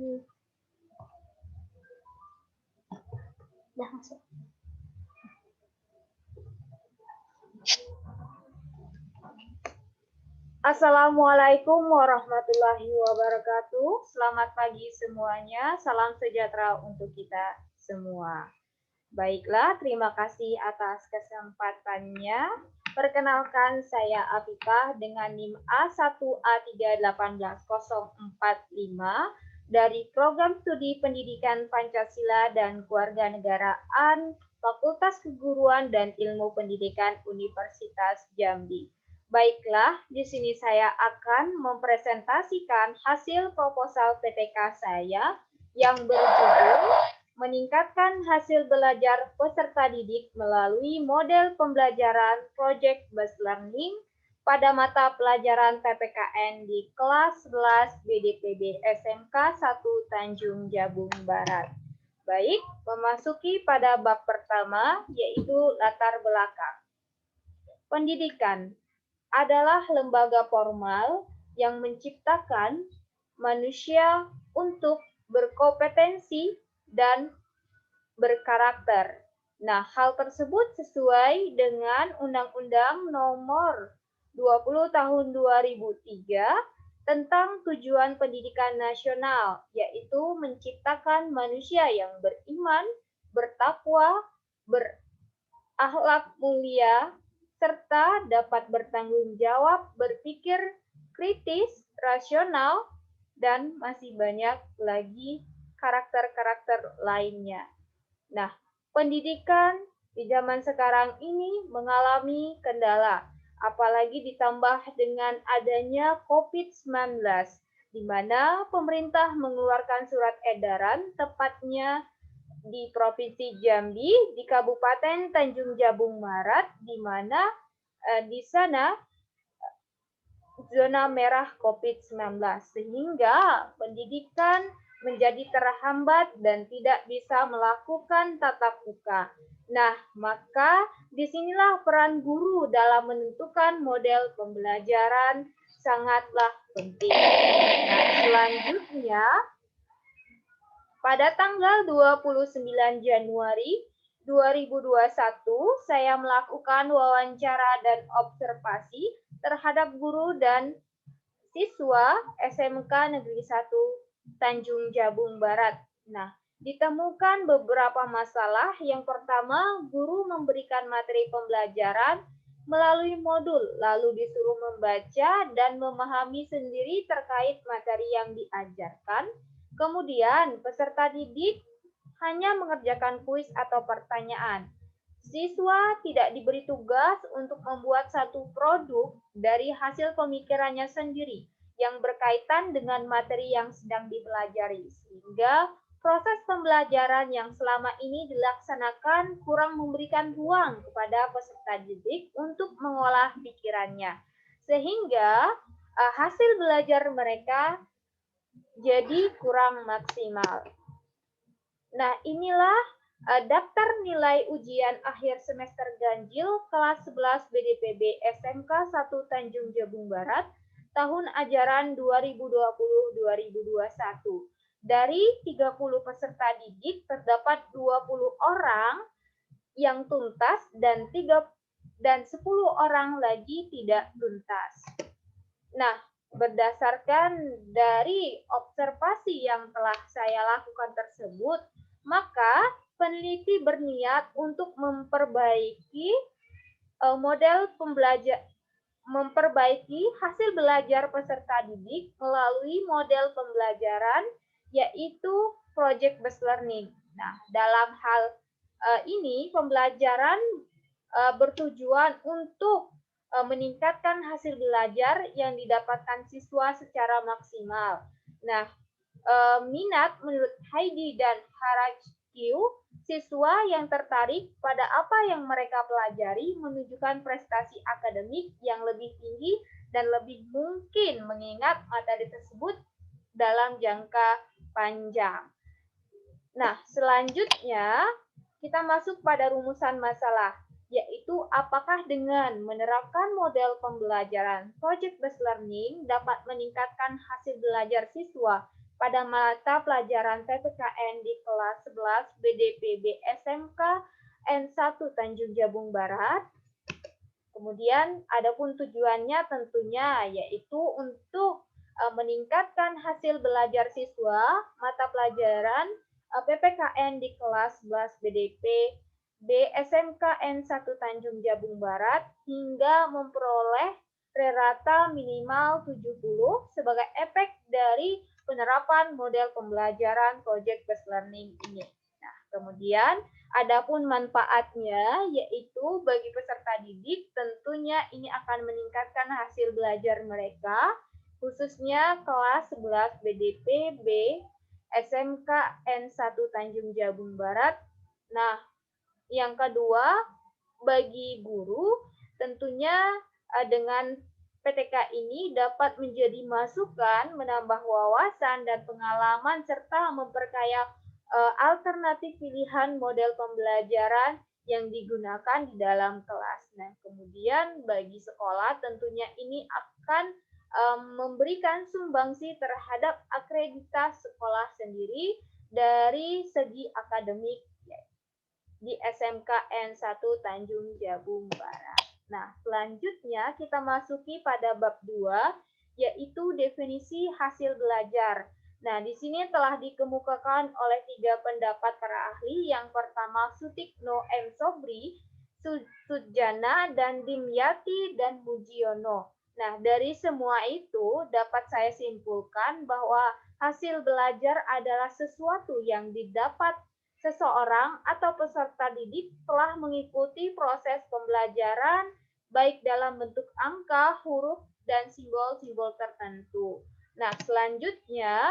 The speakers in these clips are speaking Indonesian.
Udah masuk. Assalamualaikum warahmatullahi wabarakatuh. Selamat pagi semuanya. Salam sejahtera untuk kita semua. Baiklah, terima kasih atas kesempatannya. Perkenalkan, saya Afifah dengan NIM A1A3181045 dari Program Studi Pendidikan Pancasila dan Kewarganegaraan Fakultas Keguruan dan Ilmu Pendidikan Universitas Jambi. Baiklah, di sini saya akan mempresentasikan hasil proposal PTK saya yang berjudul meningkatkan hasil belajar peserta didik melalui model pembelajaran Project Based Learning pada mata pelajaran PPKN di kelas 11 BDPB SMK 1 Tanjung Jabung Barat. Baik, memasuki pada bab pertama, yaitu latar belakang. Pendidikan adalah lembaga formal yang menciptakan manusia untuk berkompetensi dan berkarakter. Nah, hal tersebut sesuai dengan Undang-Undang Nomor 20 Tahun 2003 tentang tujuan pendidikan nasional, yaitu menciptakan manusia yang beriman, bertakwa, berakhlak mulia, serta dapat bertanggung jawab, berpikir kritis, rasional, dan masih banyak lagi karakter-karakter lainnya. Nah, pendidikan di zaman sekarang ini mengalami kendala, apalagi ditambah dengan adanya COVID-19, di mana pemerintah mengeluarkan surat edaran tepatnya di Provinsi Jambi, di Kabupaten Tanjung Jabung Barat, di mana di sana zona merah COVID-19, sehingga pendidikan menjadi terhambat dan tidak bisa melakukan tatap muka. Nah, maka disinilah peran guru dalam menentukan model pembelajaran sangatlah penting. Nah, selanjutnya, pada tanggal 29 Januari 2021, saya melakukan wawancara dan observasi terhadap guru dan siswa SMK Negeri 1 Tanjung Jabung Barat. Nah, ditemukan beberapa masalah. Yang pertama, guru memberikan materi pembelajaran melalui modul, lalu disuruh membaca dan memahami sendiri terkait materi yang diajarkan. Kemudian, peserta didik hanya mengerjakan kuis atau pertanyaan. Siswa tidak diberi tugas untuk membuat satu produk dari hasil pemikirannya sendiri yang berkaitan dengan materi yang sedang dipelajari, sehingga proses pembelajaran yang selama ini dilaksanakan kurang memberikan ruang kepada peserta didik untuk mengolah pikirannya, sehingga hasil belajar mereka jadi kurang maksimal. Nah, inilah daftar nilai ujian akhir semester ganjil kelas 11 BDPB SMK 1 Tanjung Jabung Barat tahun ajaran 2020-2021. Dari 30 peserta didik terdapat 20 orang yang tuntas dan 10 orang lagi tidak tuntas. Nah, berdasarkan dari observasi yang telah saya lakukan tersebut, maka peneliti berniat untuk memperbaiki memperbaiki hasil belajar peserta didik melalui model pembelajaran, yaitu Project Based Learning. Nah, dalam hal ini pembelajaran bertujuan untuk meningkatkan hasil belajar yang didapatkan siswa secara maksimal. Nah, minat menurut Heidi dan Harajkiu, siswa yang tertarik pada apa yang mereka pelajari menunjukkan prestasi akademik yang lebih tinggi dan lebih mungkin mengingat materi tersebut dalam jangka panjang. Nah, selanjutnya kita masuk pada rumusan masalah, yaitu apakah dengan menerapkan model pembelajaran Project Based Learning dapat meningkatkan hasil belajar siswa pada mata pelajaran PPKN di kelas 11 BDPB SMK N1 Tanjung Jabung Barat. Kemudian adapun tujuannya tentunya yaitu untuk meningkatkan hasil belajar siswa mata pelajaran PPKN di kelas 11 BDP BSMK N1 Tanjung Jabung Barat hingga memperoleh rata minimal 70 sebagai efek dari penerapan model pembelajaran project based learning ini. Nah, kemudian adapun manfaatnya yaitu bagi peserta didik tentunya ini akan meningkatkan hasil belajar mereka khususnya kelas 11 BDP B SMK N1 Tanjung Jabung Barat. Nah, yang kedua bagi guru tentunya dengan PTK ini dapat menjadi masukan, menambah wawasan dan pengalaman serta memperkaya alternatif pilihan model pembelajaran yang digunakan di dalam kelas. Nah, kemudian bagi sekolah tentunya ini akan memberikan sumbangsi terhadap akreditas sekolah sendiri dari segi akademik di SMK N1 Tanjung Jabung Barat. Nah, selanjutnya kita masuki pada bab 2, yaitu definisi hasil belajar. Nah, di sini telah dikemukakan oleh 3 pendapat para ahli. Yang pertama, Sutikno M. Sobri, Sujana, dan Dimyati, dan Mujiono. Nah, dari semua itu dapat saya simpulkan bahwa hasil belajar adalah sesuatu yang didapat seseorang atau peserta didik telah mengikuti proses pembelajaran baik dalam bentuk angka, huruf, dan simbol-simbol tertentu. Nah, selanjutnya,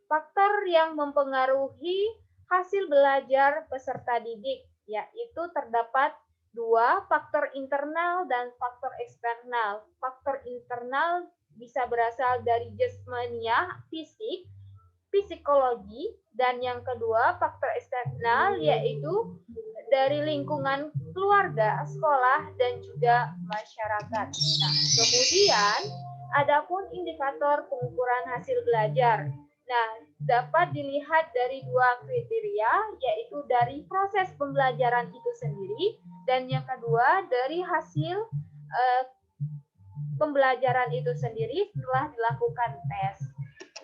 faktor yang mempengaruhi hasil belajar peserta didik, yaitu terdapat 2, faktor internal dan faktor eksternal. Faktor internal bisa berasal dari jasmania, fisik, psikologi, dan yang kedua faktor eksternal yaitu dari lingkungan keluarga, sekolah, dan juga masyarakat. Nah, kemudian adapun indikator pengukuran hasil belajar. Nah, dapat dilihat dari 2 kriteria, yaitu dari proses pembelajaran itu sendiri, dan yang kedua dari hasil pembelajaran itu sendiri setelah dilakukan tes.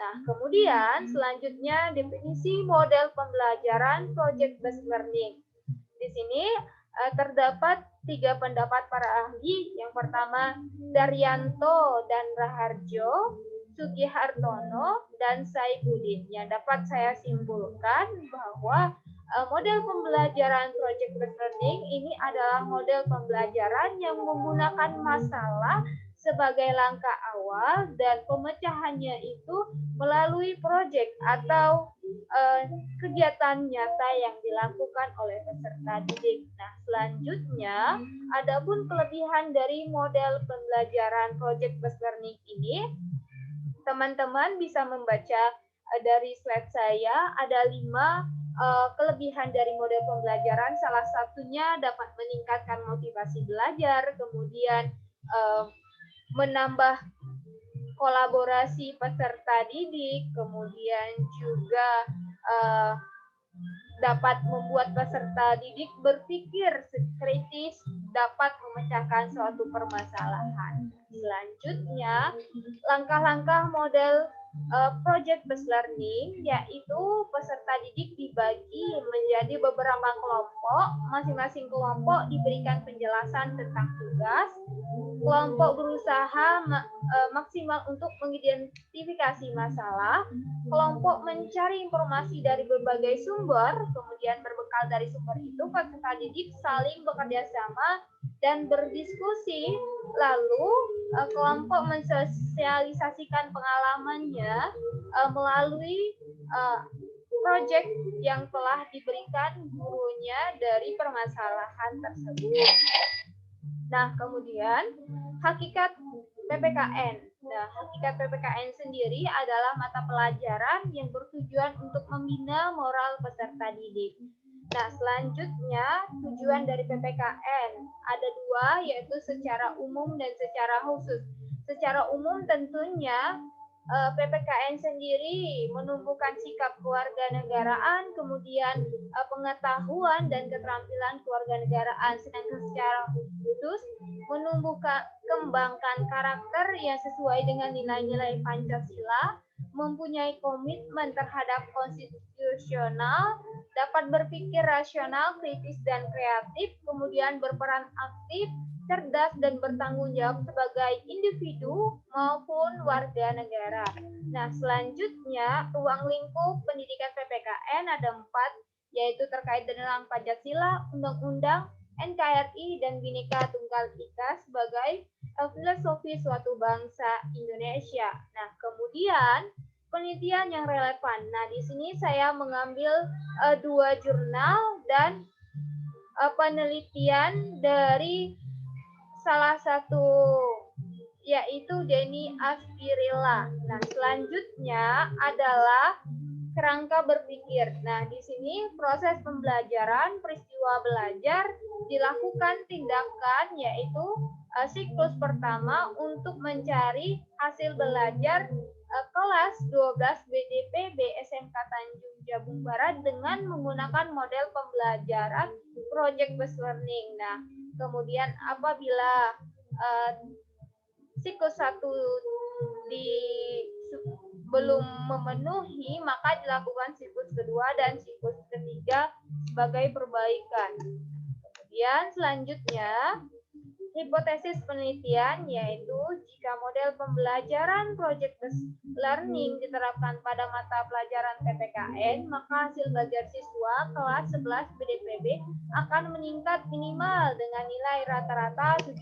Nah, kemudian selanjutnya definisi model pembelajaran project based learning. Di sini terdapat 3 pendapat para ahli. Yang pertama, Daryanto dan Raharjo, Sugihartono, dan Saifuddin. Yang dapat saya simpulkan bahwa model pembelajaran project based learning ini adalah model pembelajaran yang menggunakan masalah sebagai langkah awal dan pemecahannya itu melalui proyek atau kegiatan nyata yang dilakukan oleh peserta didik. Nah, selanjutnya adapun kelebihan dari model pembelajaran project based learning ini, teman-teman bisa membaca dari slide saya ada 5 kelebihan dari model pembelajaran. Salah satunya dapat meningkatkan motivasi belajar, kemudian menambah kolaborasi peserta didik, kemudian juga dapat membuat peserta didik berpikir kritis, dapat memecahkan suatu permasalahan. Selanjutnya, langkah-langkah model project based learning yaitu peserta didik dibagi menjadi beberapa kelompok, masing-masing kelompok diberikan penjelasan tentang tugas. Kelompok berusaha maksimal untuk mengidentifikasi masalah, kelompok mencari informasi dari berbagai sumber, kemudian berbekal dari sumber itu peserta didik saling bekerja sama dan berdiskusi, lalu kelompok mensosialisasikan pengalamannya melalui proyek yang telah diberikan gurunya dari permasalahan tersebut. Nah, kemudian hakikat PPKN. Nah, hakikat PPKN sendiri adalah mata pelajaran yang bertujuan untuk membina moral peserta didik. Nah, selanjutnya tujuan dari PPKN ada 2, yaitu secara umum dan secara khusus. Secara umum tentunya PPKN sendiri menumbuhkan sikap kewarganegaraan, kemudian pengetahuan dan keterampilan kewarganegaraan, sedangkan secara khusus menumbuhkan kembangkan karakter yang sesuai dengan nilai-nilai Pancasila, mempunyai komitmen terhadap konstitusional, dapat berpikir rasional, kritis, dan kreatif, kemudian berperan aktif, cerdas, dan bertanggung jawab sebagai individu maupun warga negara. Nah, selanjutnya ruang lingkup pendidikan PPKN ada 4, yaitu terkait dengan Pancasila, Undang-Undang, NKRI, dan Bhinneka Tunggal Ika sebagai filosofi suatu bangsa Indonesia. Nah, kemudian penelitian yang relevan. Nah, di sini saya mengambil 2 jurnal dan penelitian dari salah satu yaitu Denny Aspirilla. Nah, selanjutnya adalah kerangka berpikir. Nah, di sini proses pembelajaran, peristiwa belajar, dilakukan tindakan yaitu siklus pertama untuk mencari hasil belajar kelas 12 BDP BSMK Tanjung Jabung Barat dengan menggunakan model pembelajaran project based learning. Nah, kemudian apabila siklus 1 di belum memenuhi, maka dilakukan siklus kedua dan siklus ketiga sebagai perbaikan. Kemudian selanjutnya, hipotesis penelitian yaitu jika model pembelajaran project based learning diterapkan pada mata pelajaran PPKN, maka hasil belajar siswa kelas 11 BDPB akan meningkat minimal dengan nilai rata-rata 70.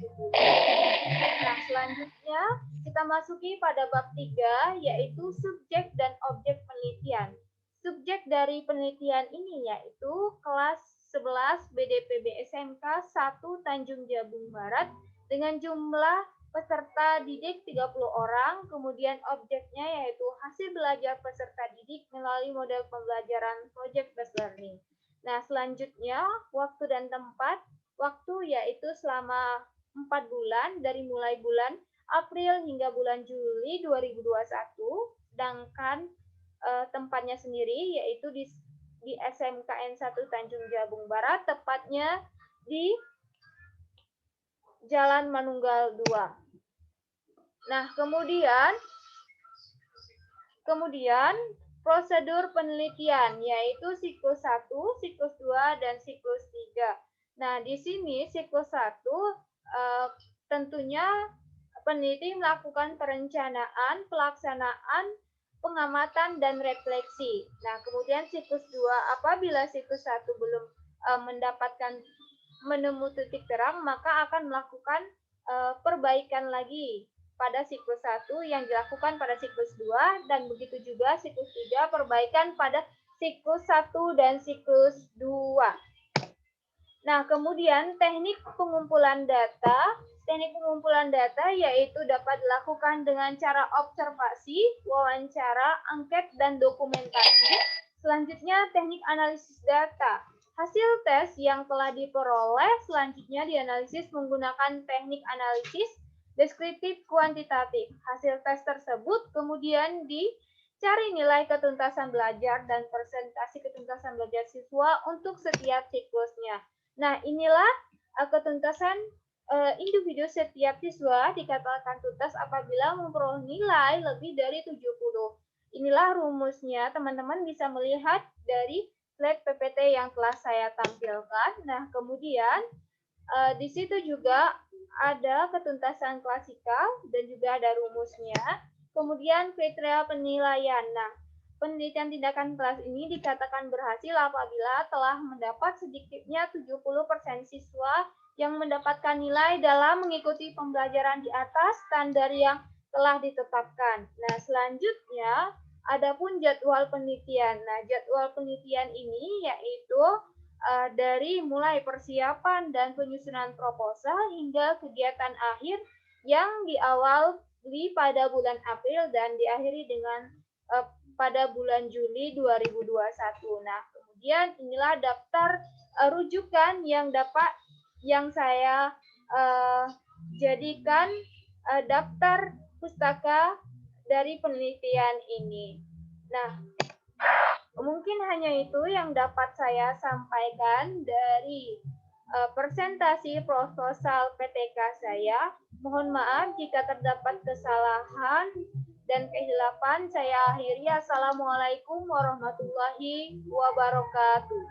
Nah, selanjutnya kita masuki pada bab 3 yaitu subjek dan objek penelitian. Subjek dari penelitian ini yaitu kelas 11 BDPB SMK 1 Tanjung Jabung Barat dengan jumlah peserta didik 30 orang, kemudian objeknya yaitu hasil belajar peserta didik melalui model pembelajaran project based learning. Nah, selanjutnya waktu dan tempat. Waktu yaitu selama 4 bulan dari mulai bulan April hingga bulan Juli 2021, sedangkan tempatnya sendiri yaitu di SMKN 1 Tanjung Jabung Barat, tepatnya di Jalan Manunggal 2. Nah, kemudian prosedur penelitian yaitu siklus 1, siklus 2, dan siklus 3. Nah, di sini siklus 1 tentunya peneliti melakukan perencanaan, pelaksanaan, pengamatan, dan refleksi. Nah, kemudian siklus 2, apabila siklus 1 belum mendapatkan menemu titik terang, maka akan melakukan perbaikan lagi pada siklus 1 yang dilakukan pada siklus 2, dan begitu juga siklus 3 perbaikan pada siklus 1 dan siklus 2. Nah, kemudian teknik pengumpulan data. Teknik pengumpulan data yaitu dapat dilakukan dengan cara observasi, wawancara, angket, dan dokumentasi. Selanjutnya, teknik analisis data. Hasil tes yang telah diperoleh selanjutnya dianalisis menggunakan teknik analisis deskriptif kuantitatif. Hasil tes tersebut kemudian dicari nilai ketuntasan belajar dan persentase ketuntasan belajar siswa untuk setiap siklusnya. Nah, inilah ketuntasan individu setiap siswa dikatakan tuntas apabila memperoleh nilai lebih dari 70. Inilah rumusnya, teman-teman bisa melihat dari slide PPT yang telah saya tampilkan. Nah, kemudian di situ juga ada ketuntasan klasikal dan juga ada rumusnya. Kemudian kriteria penilaian. Nah, penelitian tindakan kelas ini dikatakan berhasil apabila telah mendapat sedikitnya 70% siswa yang mendapatkan nilai dalam mengikuti pembelajaran di atas standar yang telah ditetapkan. Nah, selanjutnya adapun jadwal penelitian. Nah, jadwal penelitian ini yaitu dari mulai persiapan dan penyusunan proposal hingga kegiatan akhir yang diawali pada bulan April dan diakhiri dengan pada bulan Juli 2021. Nah, kemudian inilah daftar rujukan yang saya jadikan daftar pustaka dari penelitian ini. Nah, mungkin hanya itu yang dapat saya sampaikan dari presentasi proposal PTK saya. Mohon maaf jika terdapat kesalahan dan kehilafan. Saya akhiri. Assalamualaikum warahmatullahi wabarakatuh.